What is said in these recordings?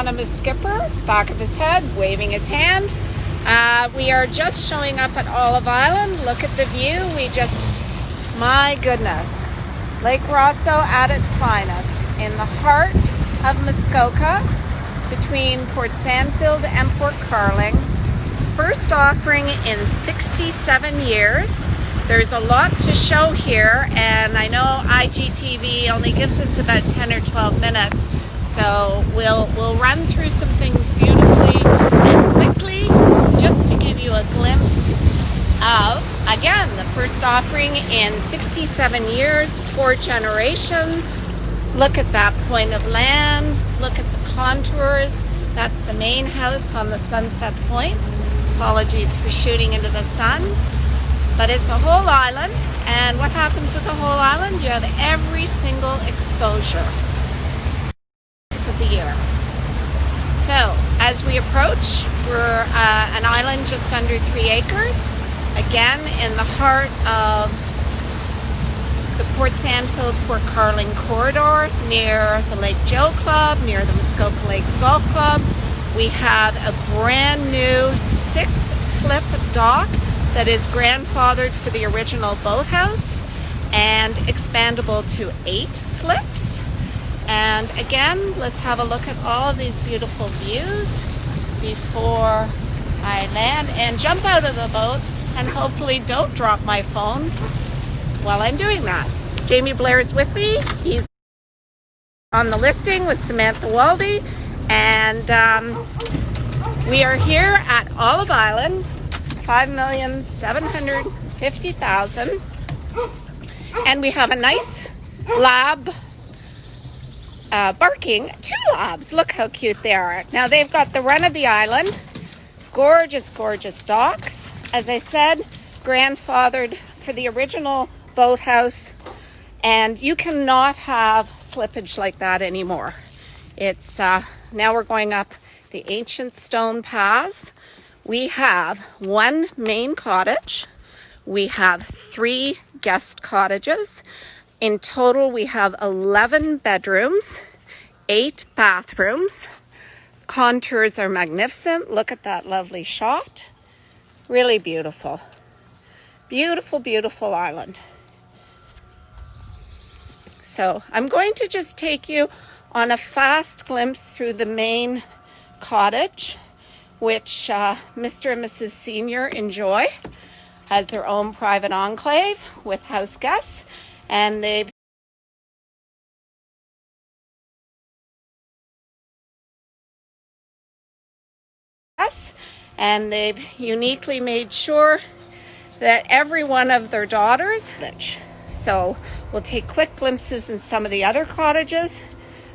anonymous skipper, back of his head, waving his hand. We are just showing up at Olive Island. Look at the view. My goodness. Lake Rosseau at its finest, in the heart of Muskoka, between Ports Sandfield and Port Carling. First offering in 67 years. There's a lot to show here, and I know IGTV only gives us about 10 or 12 minutes, so we'll run through some things beautifully and quickly, just to give you a glimpse of, again, the first offering in 67 years, 4 generations. Look at that point of land, look at the contours. That's the main house on the Sunset Point. Apologies for shooting into the sun. But it's a whole island, and what happens with a whole island? You have every single exposure of the year. So as we approach, we're an island just under 3 acres, again in the heart of the Ports Sandfield Port Carling corridor, near the Lake Joe Club, near the Muskoka Lakes Golf Club. We have a brand new 6-slip dock that is grandfathered for the original boathouse and expandable to 8 slips. And again, let's have a look at all of these beautiful views before I land and jump out of the boat, and hopefully don't drop my phone while I'm doing that. Jamie Blair is with me. He's on the listing with Samantha Waldy, and we are here at Olive Island, 5,750,000, and we have a nice lab barking. 2 labs. Look how cute they are. Now they've got the run of the island. Gorgeous, gorgeous docks. As I said, grandfathered for the original boathouse, and you cannot have slippage like that anymore. It's now we're going up the ancient stone paths. We have 1 main cottage. We have 3 guest cottages. In total, we have 11 bedrooms, 8 bathrooms. Contours are magnificent. Look at that lovely shot. Really beautiful. Beautiful, beautiful island. So I'm going to just take you on a fast glimpse through the main cottage, which Mr. and Mrs. Senior enjoy, has their own private enclave with house guests, and they've uniquely made sure that every one of their daughters. So we'll take quick glimpses in some of the other cottages,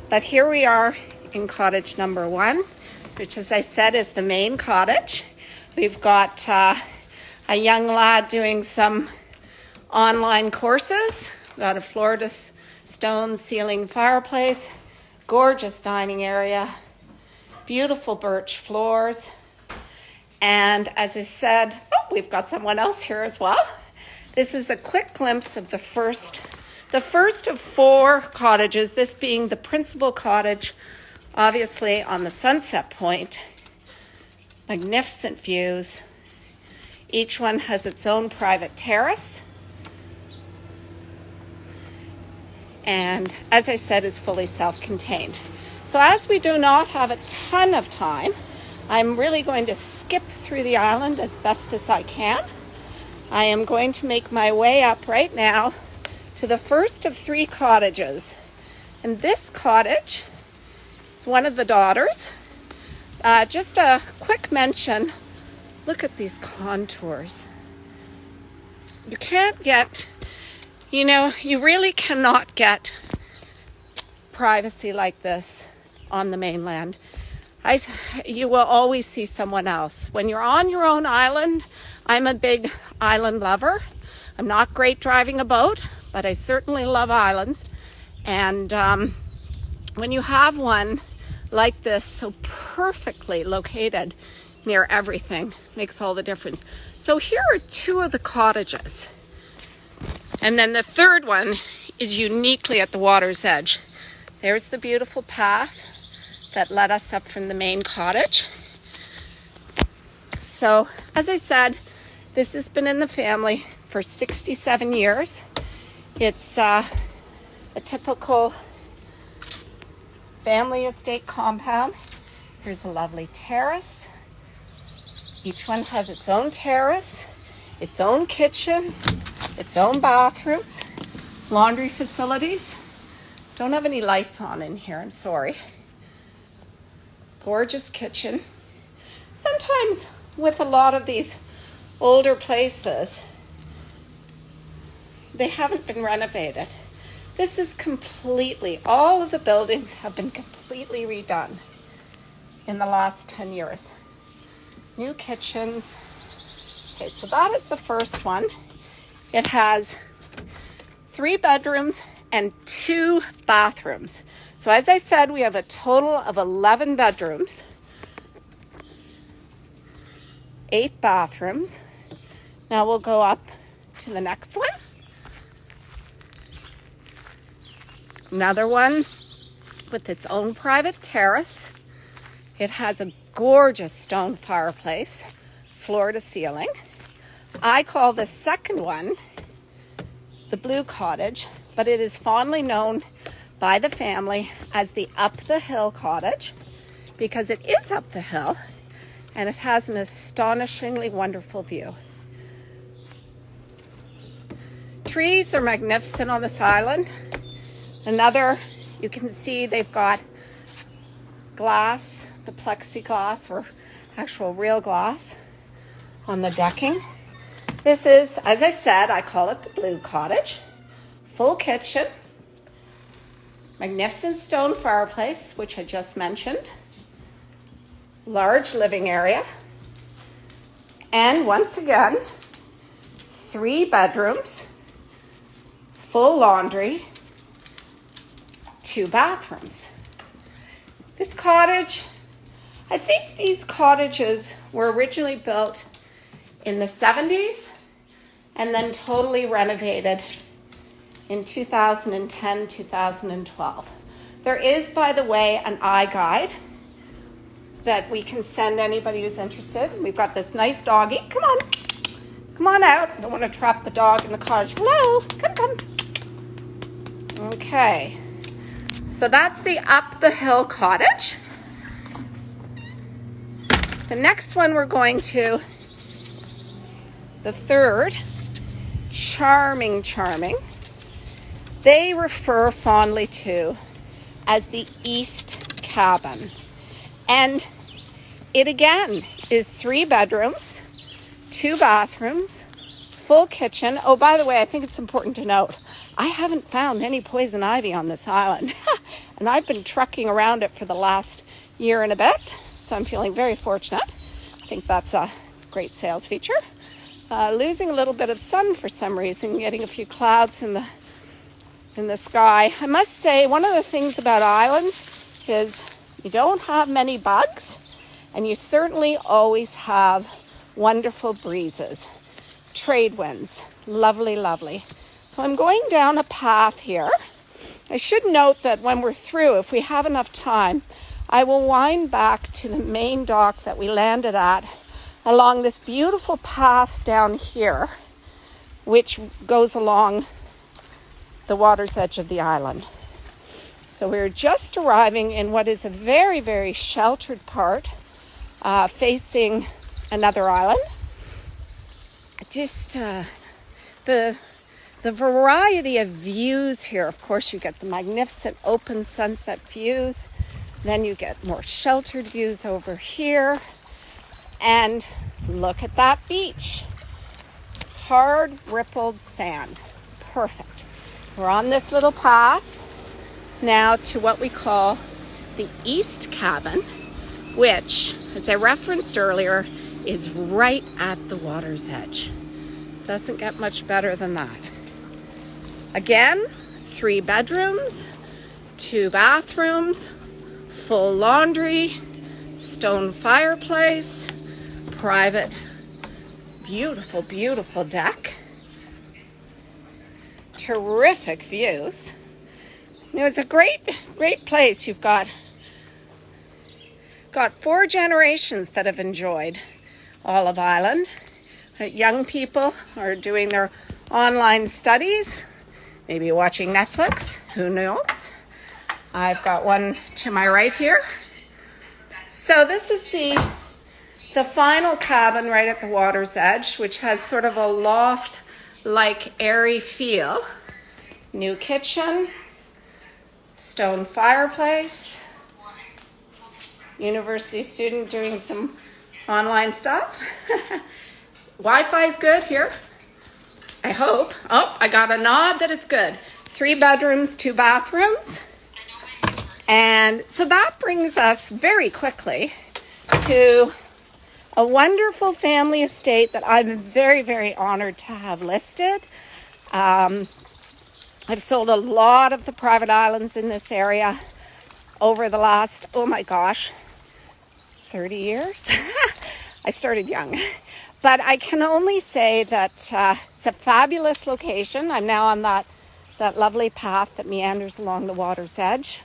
but here we are in cottage number 1, which, as I said, is the main cottage. We've got a young lad doing some online courses. We've got a floor to stone ceiling fireplace, gorgeous dining area, beautiful birch floors. And as I said, we've got someone else here as well. This is a quick glimpse of the first of 4 cottages, this being the principal cottage, obviously on the Sunset Point. Magnificent views. Each one has its own private terrace. And as I said, is fully self-contained. So as we do not have a ton of time, I'm really going to skip through the island as best as I can. I am going to make my way up right now to the first of 3 cottages. And this cottage is one of the daughters. Just a quick mention, look at these contours. You can't get, you really cannot get privacy like this on the mainland. You will always see someone else. When you're on your own island, I'm a big island lover. I'm not great driving a boat, but I certainly love islands. And when you have one like this, so perfectly located near everything, makes all the difference. So here are 2 of the cottages. And then the third one is uniquely at the water's edge. There's the beautiful path that led us up from the main cottage. So, as I said, this has been in the family for 67 years. It's a typical family estate compound. Here's a lovely terrace. Each one has its own terrace, its own kitchen, its own bathrooms, laundry facilities. Don't have any lights on in here, I'm sorry. Gorgeous kitchen. Sometimes with a lot of these older places, they haven't been renovated. This is completely, all of the buildings have been completely redone in the last 10 years. New kitchens. Okay, so that is the first one. It has 3 bedrooms and 2 bathrooms. So as I said, we have a total of 11 bedrooms, 8 bathrooms. Now we'll go up to the next one. Another one with its own private terrace. It has a gorgeous stone fireplace, floor to ceiling. I call the second one the Blue Cottage, but it is fondly known by the family as the Up the Hill Cottage because it is up the hill and it has an astonishingly wonderful view. Trees are magnificent on this island. Another, you can see they've got glass, the plexiglass or actual real glass on the decking. This is, as I said, I call it the Blue Cottage. Full kitchen, magnificent stone fireplace, which I just mentioned, large living area, and once again, 3 bedrooms, full laundry, 2 bathrooms. This cottage, I think these cottages were originally built in the 70s and then totally renovated in 2010, 2012. There is, by the way, an iGuide that we can send anybody who's interested. We've got this nice doggy. Come on. Come on out. I don't want to trap the dog in the cottage. Hello. Come. Okay. So that's the Up the Hill Cottage. The next one we're going to, the third, charming. They refer fondly to as the East Cabin. And it again is 3 bedrooms, 2 bathrooms, full kitchen. Oh, by the way, I think it's important to note, I haven't found any poison ivy on this island. And I've been trekking around it for the last year and a bit. So I'm feeling very fortunate. I think that's a great sales feature. Losing a little bit of sun for some reason, getting a few clouds in the sky. I must say, one of the things about islands is you don't have many bugs, and you certainly always have wonderful breezes, trade winds, lovely. So I'm going down a path here. I should note that when we're through, if we have enough time, I will wind back to the main dock that we landed at along this beautiful path down here, which goes along the water's edge of the island. So we're just arriving in what is a very sheltered part, facing another island. Just the variety of views here. Of course, you get the magnificent open sunset views. Then you get more sheltered views over here. And look at that beach. Hard rippled sand. Perfect. We're on this little path now to what we call the East Cabin, which, as I referenced earlier, is right at the water's edge. Doesn't get much better than that. Again, 3 bedrooms, 2 bathrooms, full laundry, stone fireplace, private, beautiful deck, terrific views. Now, it's a great place. You've got got 4 generations that have enjoyed Olive Island. Young people are doing their online studies, maybe watching Netflix, who knows? I've got one to my right here. So this is the final cabin right at the water's edge, which has sort of a loft-like airy feel. New kitchen, stone fireplace, university student doing some online stuff. Wi-Fi is good here, I hope. Oh, I got a nod that it's good. 3 bedrooms, 2 bathrooms. And so that brings us very quickly to a wonderful family estate that I'm very, very honored to have listed. I've sold a lot of the private islands in this area over the last, oh my gosh, 30 years. I started young. But I can only say that it's a fabulous location. I'm now on that lovely path that meanders along the water's edge.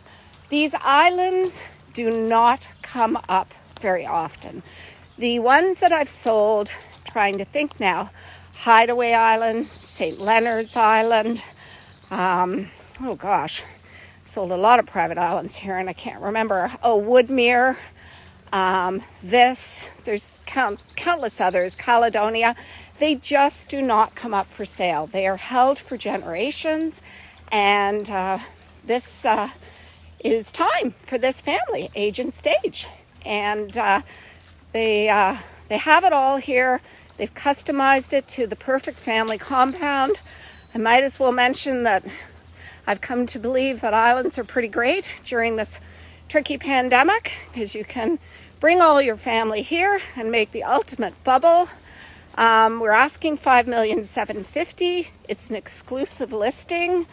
These islands do not come up very often. The ones that I've sold, trying to think now, Hideaway Island, St. Leonard's Island, oh gosh, sold a lot of private islands here and I can't remember. Oh, Woodmere, there's countless others, Caledonia. They just do not come up for sale. They are held for generations, and this is time for this family, age and stage. And they have it all here. They've customized it to the perfect family compound. I might as well mention that I've come to believe that islands are pretty great during this tricky pandemic, because you can bring all your family here and make the ultimate bubble. We're asking $5,750,000. It's an exclusive listing.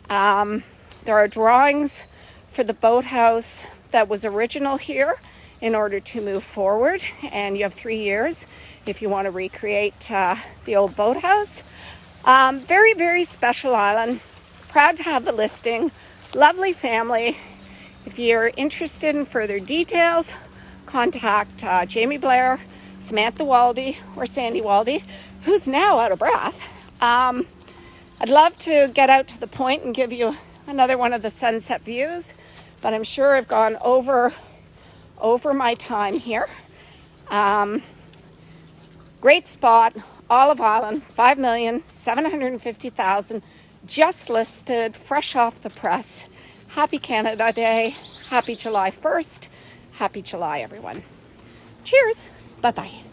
There are drawings for the boathouse that was original here in order to move forward, and you have 3 years if you want to recreate the old boathouse. Very, very special island. Proud to have the listing. Lovely family. If you're interested in further details, contact Jamie Blair, Samantha Waldy, or Sandy Waldy, who's now out of breath. I'd love to get out to the point and give you another one of the sunset views, but I'm sure I've gone over my time here. Great spot, Olive Island, $5,750,000, just listed, fresh off the press. Happy Canada Day, happy July 1st, happy July everyone. Cheers, bye-bye.